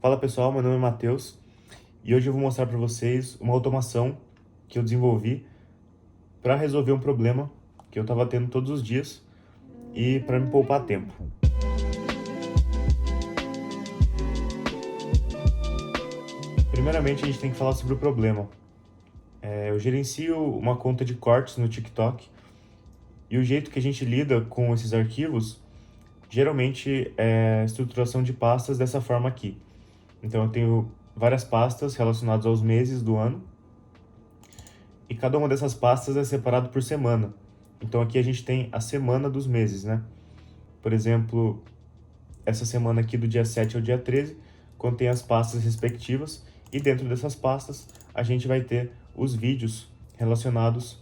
Fala pessoal, meu nome é Matheus e hoje eu vou mostrar para vocês uma automação que eu desenvolvi para resolver um problema que eu estava tendo todos os dias e para me poupar tempo. Primeiramente a gente tem que falar sobre o problema. Eu gerencio uma conta de cortes no TikTok e o jeito que a gente lida com esses arquivos geralmente é a estruturação de pastas dessa forma aqui. Então eu tenho várias pastas relacionadas aos meses do ano e cada uma dessas pastas é separado por semana. Então aqui a gente tem a semana dos meses, né? Por exemplo, essa semana aqui do dia 7 ao dia 13 contém as pastas respectivas e dentro dessas pastas a gente vai ter os vídeos relacionados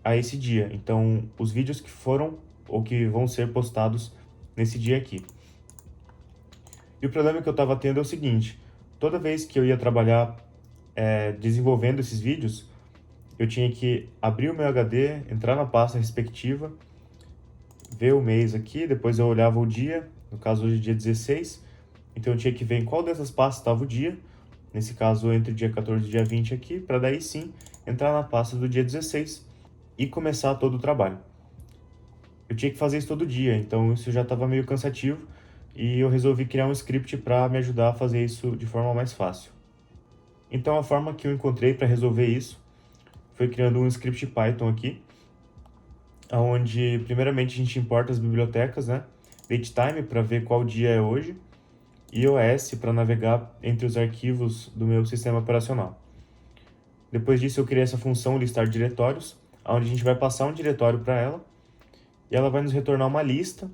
a esse dia. Então, os vídeos que foram ou que vão ser postados nesse dia aqui. E o problema que eu estava tendo é o seguinte: toda vez que eu ia trabalhar desenvolvendo esses vídeos, eu tinha que abrir o meu HD, entrar na pasta respectiva, ver o mês aqui, depois eu olhava o dia, no caso hoje é dia 16, então eu tinha que ver em qual dessas pastas estava o dia, nesse caso entre o dia 14 e o dia 20 aqui, para daí sim entrar na pasta do dia 16 e começar todo o trabalho. Eu tinha que fazer isso todo dia, então isso já estava meio cansativo e eu resolvi criar um script para me ajudar a fazer isso de forma mais fácil. Então a forma que eu encontrei para resolver isso foi criando um script Python aqui, onde primeiramente a gente importa as bibliotecas, né? Datetime para ver qual dia é hoje e OS para navegar entre os arquivos do meu sistema operacional. Depois disso eu criei essa função listar diretórios, onde a gente vai passar um diretório para ela e ela vai nos retornar uma lista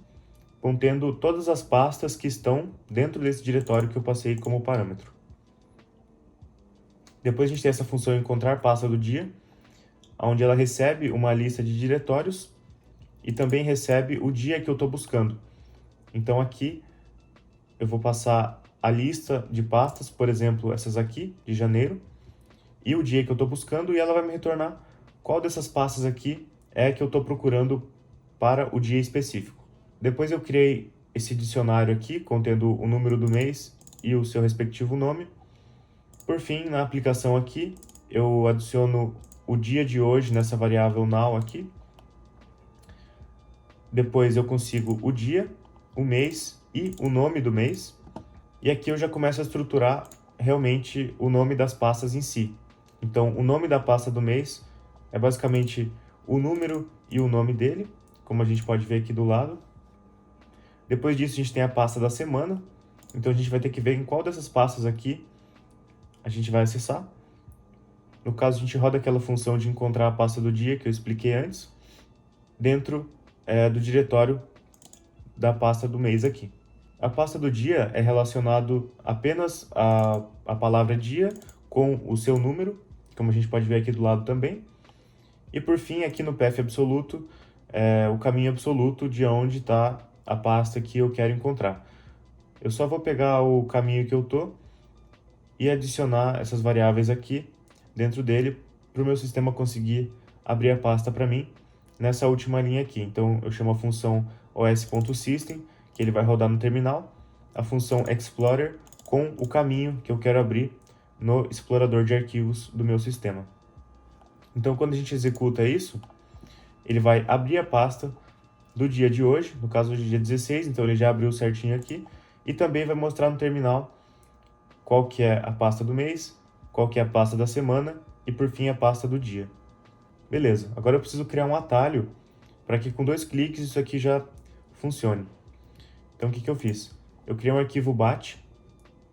contendo todas as pastas que estão dentro desse diretório que eu passei como parâmetro. Depois a gente tem essa função encontrar pasta do dia, onde ela recebe uma lista de diretórios e também recebe o dia que eu estou buscando. Então aqui eu vou passar a lista de pastas, por exemplo, essas aqui, de janeiro, e o dia que eu estou buscando, e ela vai me retornar qual dessas pastas aqui é que eu estou procurando para o dia específico. Depois eu criei esse dicionário aqui, contendo o número do mês e o seu respectivo nome. Por fim, na aplicação aqui, eu adiciono o dia de hoje nessa variável now aqui. Depois eu consigo o dia, o mês e o nome do mês. E aqui eu já começo a estruturar realmente o nome das pastas em si. Então, o nome da pasta do mês é basicamente o número e o nome dele, como a gente pode ver aqui do lado. Depois disso, a gente tem a pasta da semana. Então, a gente vai ter que ver em qual dessas pastas aqui a gente vai acessar. No caso, a gente roda aquela função de encontrar a pasta do dia que eu expliquei antes, dentro do diretório da pasta do mês aqui. A pasta do dia é relacionado apenas a palavra dia com o seu número, como a gente pode ver aqui do lado também. E por fim, aqui no path absoluto, o caminho absoluto de onde está a pasta que eu quero encontrar. Eu só vou pegar o caminho que eu estou e adicionar essas variáveis aqui dentro dele para o meu sistema conseguir abrir a pasta para mim nessa última linha aqui. Então eu chamo a função os.system, que ele vai rodar no terminal, a função explorer com o caminho que eu quero abrir no explorador de arquivos do meu sistema. Então quando a gente executa isso, ele vai abrir a pasta do dia de hoje, no caso hoje é dia 16, então ele já abriu certinho aqui, e também vai mostrar no terminal qual que é a pasta do mês, qual que é a pasta da semana e por fim a pasta do dia. Beleza, agora eu preciso criar um atalho para que com 2 cliques isso aqui já funcione. Então o que eu fiz? Eu criei um arquivo bat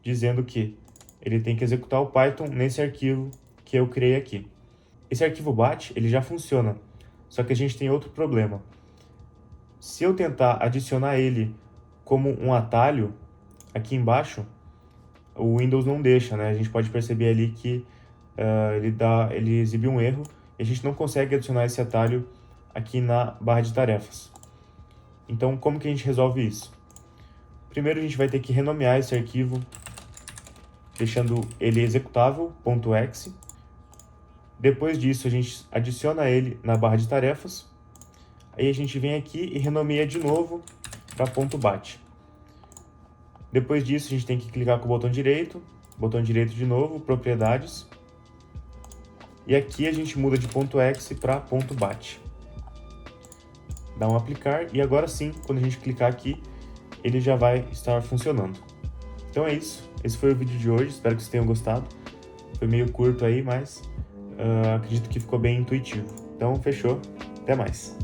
dizendo que ele tem que executar o Python nesse arquivo que eu criei aqui. Esse arquivo bat ele já funciona, só que a gente tem outro problema. Se eu tentar adicionar ele como um atalho aqui embaixo, o Windows não deixa, né? A gente pode perceber ali que ele exibe um erro e a gente não consegue adicionar esse atalho aqui na barra de tarefas. Então, como que a gente resolve isso? Primeiro, a gente vai ter que renomear esse arquivo, deixando ele executável.exe. Depois disso, a gente adiciona ele na barra de tarefas. Aí a gente vem aqui e renomeia de novo para .bat. Depois disso, a gente tem que clicar com o botão direito de novo, propriedades. E aqui a gente muda de .exe para .bat. Dá um aplicar e agora sim, quando a gente clicar aqui, ele já vai estar funcionando. Então é isso, esse foi o vídeo de hoje, espero que vocês tenham gostado. Foi meio curto aí, mas acredito que ficou bem intuitivo. Então fechou, até mais.